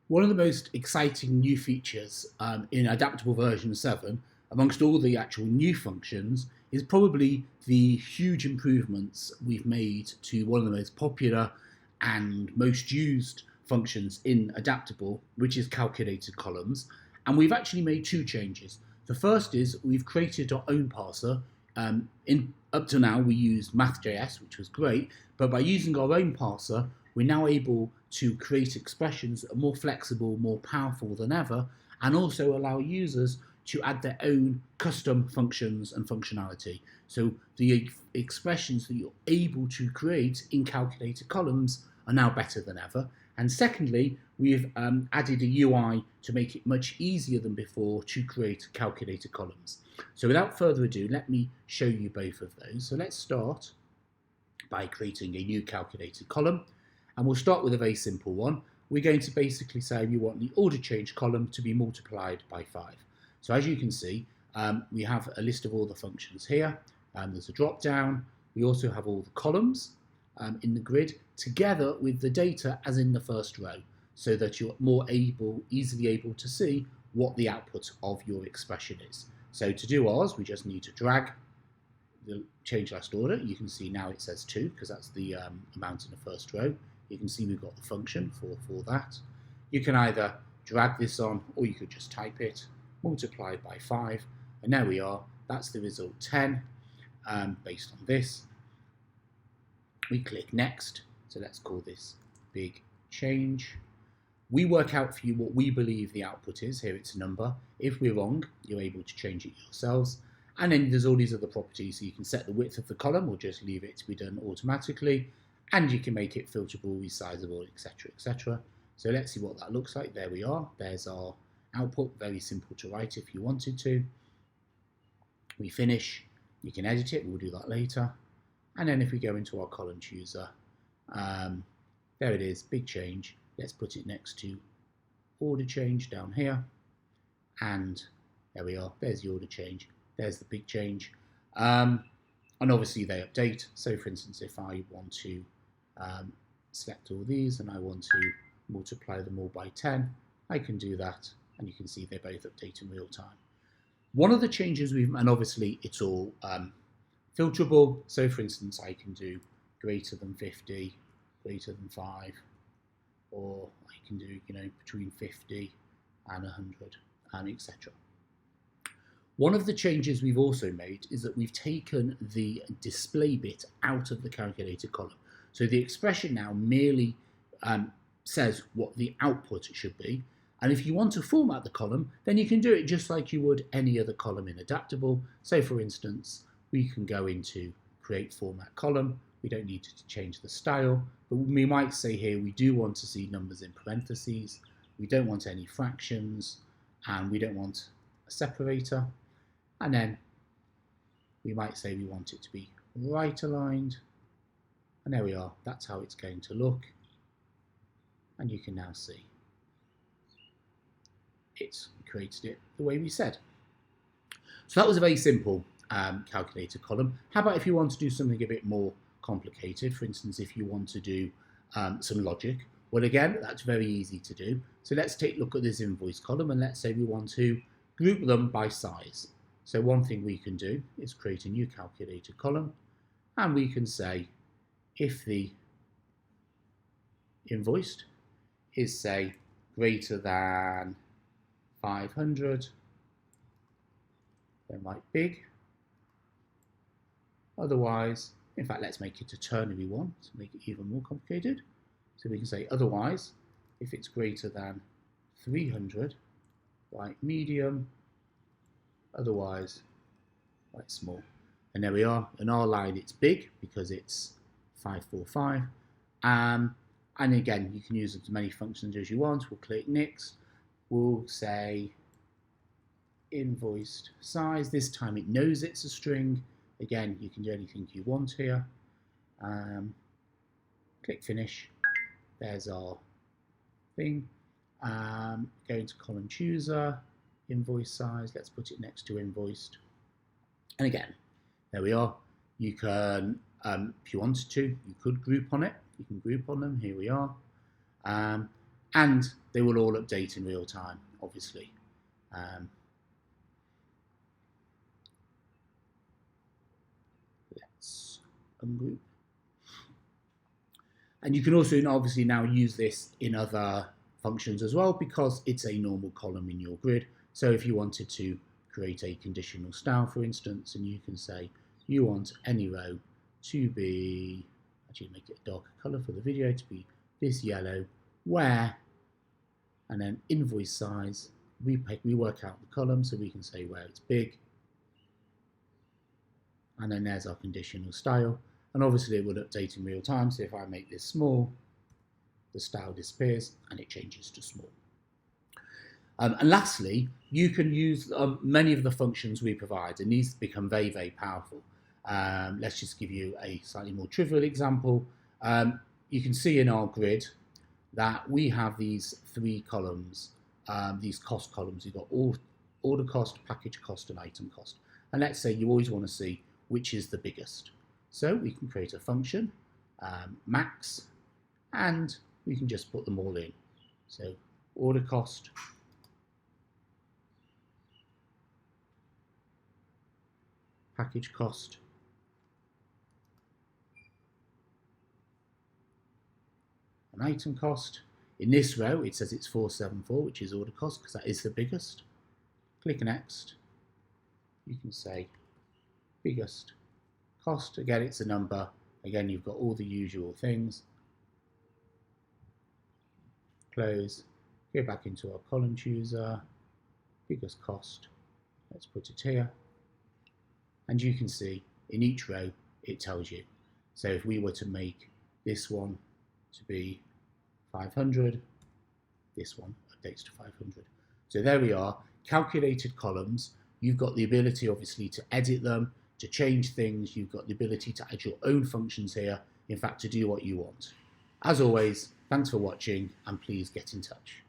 One of the most exciting new features in Adaptable version 7, amongst all the actual new functions, is probably the huge improvements we've made to one of the most popular and most used functions in Adaptable, which is calculated columns. And we've actually made two changes. The first is we've created our own parser. Up to now, we used Math.js, which was great, but by using our own parser, we're now able to create expressions that are more flexible, more powerful than ever, and also allow users to add their own custom functions and functionality. So the expressions that you're able to create in calculated columns are now better than ever. And secondly, we've added a UI to make it much easier than before to create calculated columns. So without further ado, let me show you both of those. So let's start by creating a new calculated column. And we'll start with a very simple one. We're going to basically say we want the order change column to be multiplied by 5. So as you can see, we have a list of all the functions here. There's a drop down. We also have all the columns in the grid together with the data as in the first row, so that you're easily able to see what the output of your expression is. So to do ours, we just need to drag the change last order. You can see now it says 2 because that's the amount in the first row. You can see we've got the function for that. You can either drag this on or you could just type it, multiplied by 5, and there we are. That's the result 10 based on this. We click next, so let's call this big change. We work out for you what we believe the output is. Here it's a number. If we're wrong, you're able to change it yourselves. And then there's all these other properties, so you can set the width of the column or just leave it to be done automatically. And you can make it filterable, resizable, etc., etc. So let's see what that looks like. There we are. There's our output. Very simple to write if you wanted to. We finish. You can edit it. We'll do that later. And then if we go into our column chooser, there it is, big change. Let's put it next to order change down here. And there we are. There's the order change. There's the big change. And obviously they update. So for instance, if I want to select all these and I want to multiply them all by 10, I can do that. And you can see they both update in real time. One of the changes and obviously it's all filterable. So for instance, I can do greater than 50, greater than 5, or I can do, between 50 and 100, etc. One of the changes we've also made is that we've taken the display bit out of the calculated column. So the expression now merely says what the output should be. And if you want to format the column, then you can do it just like you would any other column in Adaptable. So for instance, we can go into create format column. We don't need to change the style, but we might say here we do want to see numbers in parentheses. We don't want any fractions, and we don't want a separator. And then we might say we want it to be right aligned. And there we are. That's how it's going to look. And you can now see it's created it the way we said. So that was a very simple calculated column. How about if you want to do something a bit more complicated? For instance, if you want to do some logic. Well, again, that's very easy to do. So let's take a look at this invoice column, and let's say we want to group them by size. So one thing we can do is create a new calculated column, and we can say if the invoiced is, say, greater than 500, then write big. Otherwise, in fact, let's make it a ternary one to make it even more complicated. So we can say otherwise, if it's greater than 300, write medium. Otherwise, quite small. And there we are. In our line, it's big because it's 545. And again, you can use as many functions as you want. We'll click next. We'll say invoiced size. This time it knows it's a string. Again, you can do anything you want here. Click finish. There's our thing. Go into column chooser. Invoice size, let's put it next to invoiced. And again, there we are. You can, if you wanted to, you could group on it. You can group on them, here we are. and they will all update in real time, obviously. Let's ungroup. And you can also obviously now use this in other functions as well, because it's a normal column in your grid. So if you wanted to create a conditional style, for instance, and you can say you want any row to be, actually make it a darker color for the video, to be this yellow, where, and then invoice size, we work out the column, so we can say where it's big, and then there's our conditional style, and obviously it will update in real time. So if I make this small, the style disappears and it changes to small. And lastly, you can use many of the functions we provide, and these become very, very powerful. Let's just give you a slightly more trivial example. You can see in our grid that we have these 3 columns, these cost columns. You've got order cost, package cost, and item cost. And let's say you always want to see which is the biggest. So we can create a function, max, and we can just put them all in. So order cost, package cost, and item cost. In this row, it says it's 474, which is order cost, because that is the biggest. Click next. You can say biggest cost. Again, it's a number. Again, you've got all the usual things. Close. Go back into our column chooser. Biggest cost. Let's put it here. And you can see in each row, it tells you. So if we were to make this one to be 500, this one updates to 500. So there we are, calculated columns. You've got the ability, obviously, to edit them, to change things. You've got the ability to add your own functions here, in fact, to do what you want. As always, thanks for watching, and please get in touch.